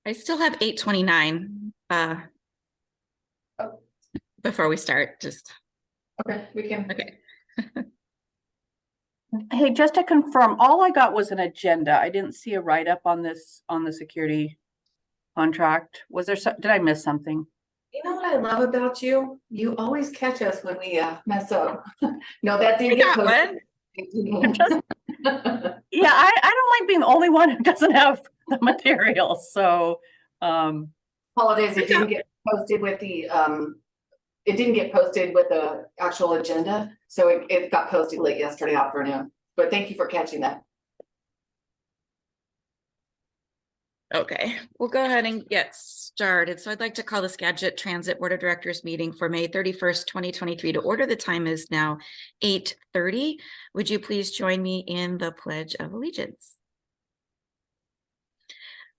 I still have 8:29 Oh, before we start. Just okay, we can. okay. Hey, just to confirm, all I got was an agenda. I didn't see a write-up on this, on the security contract. Was there, did I miss something? You know what I love about you? You always catch us when we mess up. No, that didn't I get got posted. Yeah, I don't like being the only one who doesn't have the material, so, Holidays, it didn't get posted with the it didn't get posted with the actual agenda, so it got posted late yesterday afternoon. But thank you for catching that. Okay, we'll go ahead and get started. So I'd like to call the Skagit Transit Board of Directors meeting for May 31st, 2023 to order. The time is now 8:30. Would you please join me in the Pledge of Allegiance?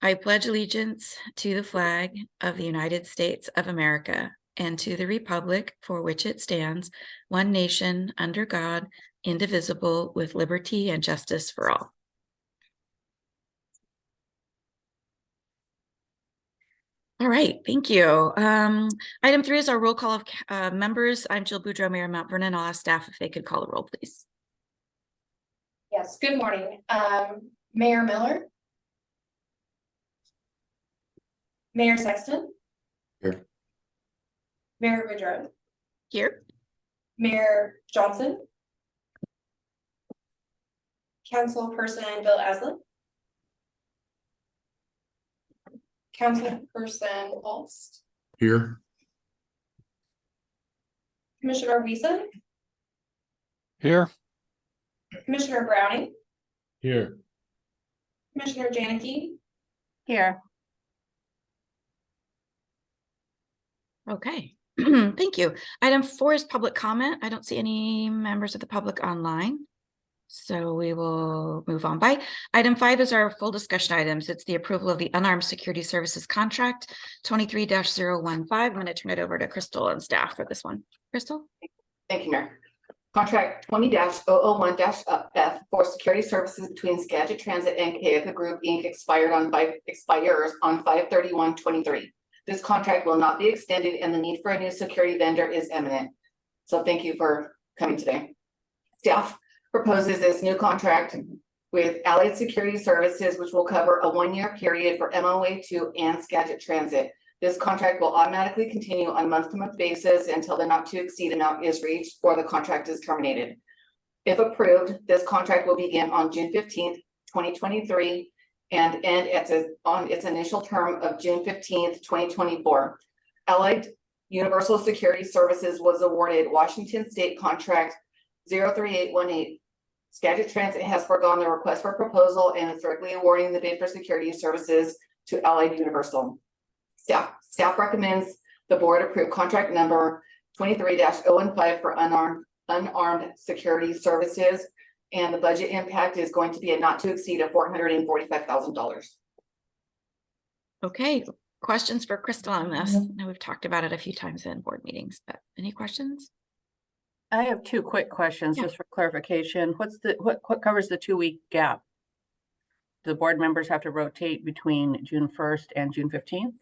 I pledge allegiance to the flag of the United States of America and to the republic for which it stands, one nation, under God, indivisible, with liberty and justice for all. All right, thank you. Item 3 is our roll call of members. I'm Jill Boudreau, Mayor of Mount Vernon. I'll ask staff if they could call the roll, please. Yes, good morning. Mayor Miller. Mayor Sexton. Here. Mayor Woodrow. Here. Mayor Johnson. Councilperson Bill Aslin. Councilperson Holst. Here. Commissioner Wiesen. Here. Commissioner Browning. Here. Commissioner Janicki. here. Okay, thank you. Item 4 is public comment. I don't see any members of the public online, so we will move on by. Item 5 is our full discussion items. It's the approval of the Unarmed Security Services Contract 23-015. I'm going to turn it over to Crystal and staff for this one. Crystal? Thank you, Mayor. Contract 20-001-F for security services between Skagit Transit and Kayaka Group Inc. expires on 5/31/23. This contract will not be extended and the need for a new security vendor is imminent. So thank you for coming today. Staff proposes this new contract with Allied Security Services, which will cover a 1-year period for MOA2 and Skagit Transit. This contract will automatically continue on a month-to-month basis until the not to exceed amount is reached or the contract is terminated. If approved, this contract will begin on June 15th, 2023 and end on its initial term of June 15th, 2024. Allied Universal Security Services was awarded Washington State Contract 03818. Skagit Transit has foregone the request for proposal and is directly awarding the bid for security services to Allied Universal. Staff recommends the board approve contract number 23-015 for unarmed security services, and the budget impact is going to be a not to exceed of $445,000. Okay, questions for Crystal on this? I know we've talked about it a few times in board meetings, but any questions? I have 2 quick questions just for clarification. What covers the 2-week gap? Do the board members have to rotate between June 1st and June 15th?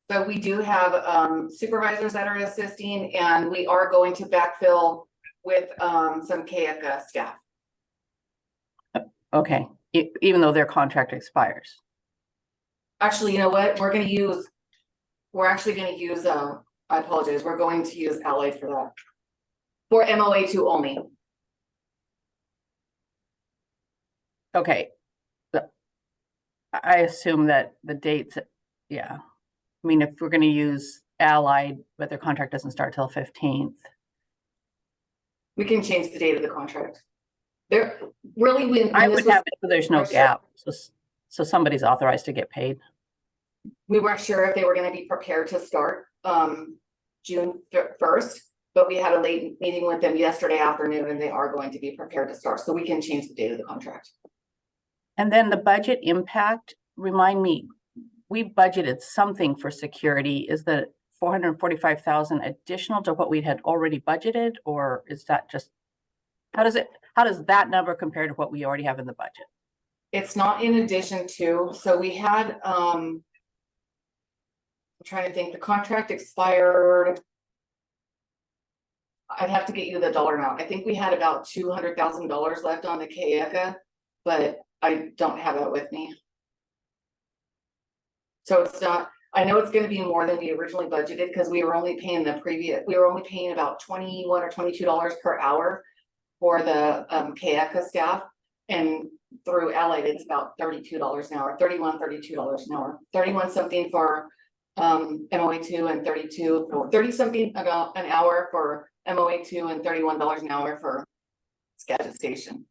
So we do have supervisors that are assisting, and we are going to backfill with some Kayaka staff. Okay, even though their contract expires. Actually, you know what? We're actually going to use, I apologize. We're going to use Allied for that. For MOA2 only. Okay. I assume that the dates, yeah. I mean, if we're going to use Allied, but their contract doesn't start till 15th. We can change the date of the contract. There really, I would have it so there's no gap. So somebody's authorized to get paid. We weren't sure if they were going to be prepared to start June 1st, but we had a late meeting with them yesterday afternoon and they are going to be prepared to start. So we can change the date of the contract. And then the budget impact, remind me, we budgeted something for security. Is the 445,000 additional to what we had already budgeted, or is that just, how does that number compare to what we already have in the budget? It's not in addition to, so we had trying to think, the contract expired. I'd have to get you the dollar amount. I think we had about $200,000 left on the KECA, but I don't have it with me. So it's not, I know it's gonna be more than we originally budgeted, because we were only paying about $21 or $22 per hour for the KECA staff. And through Allied, it's about $32 an hour, $32 an hour, 31 something for MOA2 and 32 or 30 something about an hour for MOA2 and $31 an hour for Skagit Station.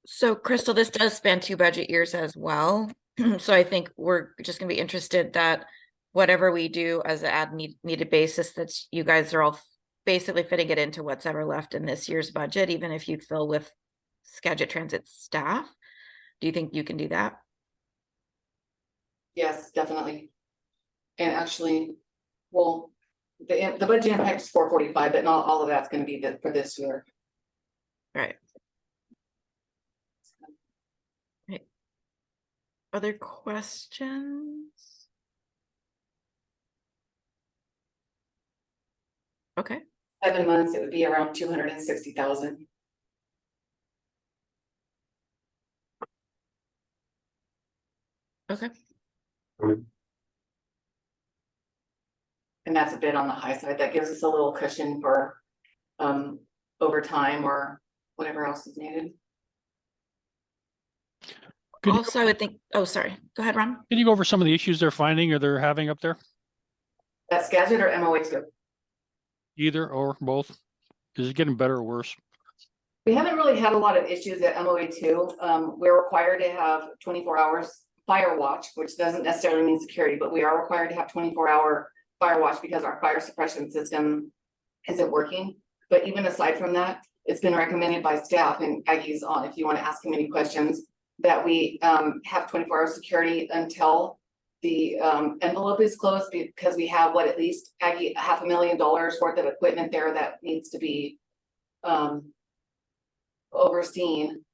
So Crystal, this does span 2 budget years as well. So I think we're just gonna be interested that whatever we do as an needed basis, that's you guys are all basically fitting it into what's ever left in this year's budget, even if you fill with Skagit Transit staff. Do you think you can do that? Yes, definitely. And actually, well, the budget impact is 445, but not all of that's gonna be for this year. Right. Other questions? Okay. 7 months, it would be around 260,000. Okay. And that's a bit on the high side. That gives us a little cushion for overtime or whatever else is needed. Could you, Also, I would think, oh, sorry. Go ahead, Ron. can you go over some of the issues they're finding or they're having up there? That's Skagit or MOA2? Either or both? Is it getting better or worse? We haven't really had a lot of issues at MOA2. We're required to have 24 hours fire watch, which doesn't necessarily mean security, but we are required to have 24-hour fire watch because our fire suppression system isn't working. But even aside from that, it's been recommended by staff and Aggie's on, if you want to ask him any questions, that we have 24-hour security until the envelope is closed, because we have at least Aggie $500,000 worth of equipment there that needs to be overseen.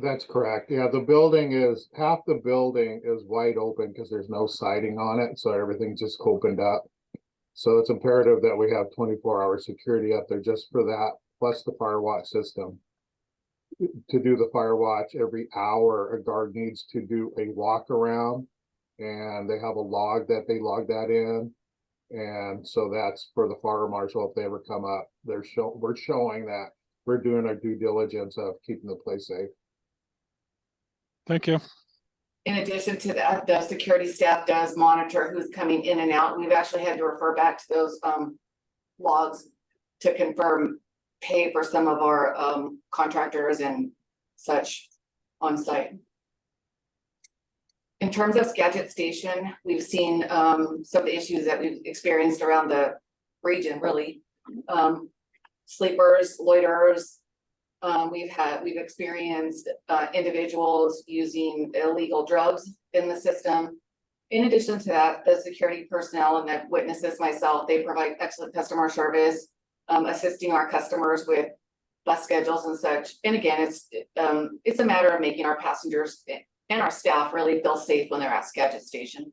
That's correct. Yeah, the building is, half the building is wide open because there's no siding on it, so everything's just opened up. So it's imperative that we have 24-hour security up there just for that, plus the fire watch system. To do the fire watch every hour, a guard needs to do a walk around, and they have a log that they log that in. And so that's for the fire marshal, if they ever come up, we're showing that we're doing our due diligence of keeping the place safe. Thank you. In addition to that, the security staff does monitor who's coming in and out. We've actually had to refer back to those logs to confirm pay for some of our contractors and such on site. In terms of Skagit Station, we've seen some of the issues that we've experienced around the region, really. Sleepers, loiterers. We've experienced individuals using illegal drugs in the system. In addition to that, the security personnel and the witnesses, myself, they provide excellent customer service, assisting our customers with bus schedules and such. And again, it's a matter of making our passengers and our staff really feel safe when they're at Skagit Station.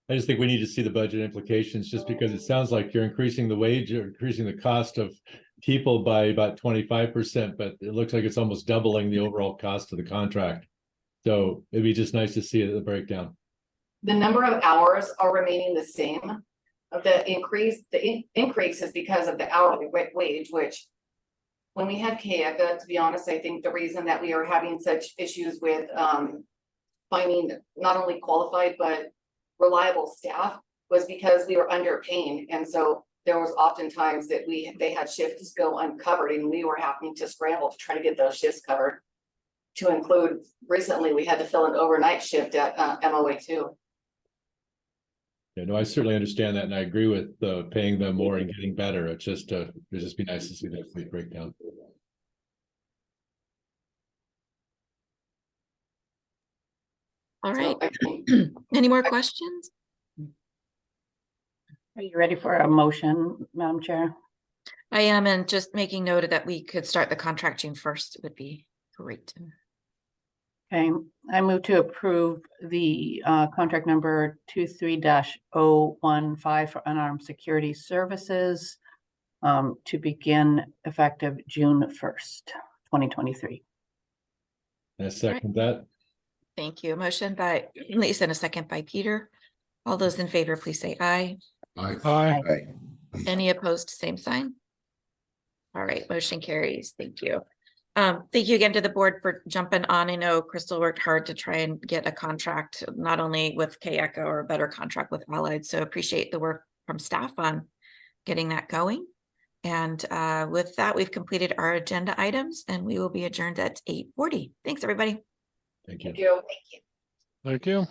I just think we need to see the budget implications, just because it sounds like you're increasing the wage or increasing the cost of people by about 25%, but it looks like it's almost doubling the overall cost of the contract. So it'd be just nice to see the breakdown. The number of hours are remaining the same. The increase is because of the hourly wage, which when we had KECA, to be honest, I think the reason that we are having such issues with finding not only qualified, but reliable staff was because we were underpaying. And so there was oftentimes that they had shifts go uncovered, and we were having to scramble to try to get those shifts covered. To include, recently we had to fill an overnight shift at MOA2. Yeah, no, I certainly understand that, and I agree with paying them more and getting better. It's just it'd just be nice to see that fleet breakdown. All right. So Any more questions? Are you ready for a motion, Madam Chair? I am, and just making note that we could start the contract June 1st would be great. Okay, I move to approve the contract number 23-015 for unarmed security services to begin effective June 1st, 2023. I second that. Thank you. Motion by Lisa and a second by Peter. All those in favor, please say aye. Aye. Any opposed, same sign? All right, motion carries. Thank you. Thank you again to the board for jumping on. I know Crystal worked hard to try and get a contract, not only with K-ECHO or a better contract with Allied. So appreciate the work from staff on getting that going. And with that, we've completed our agenda items and we will be adjourned at 8:40. Thanks, everybody. Thank you. Thank you. Thank you.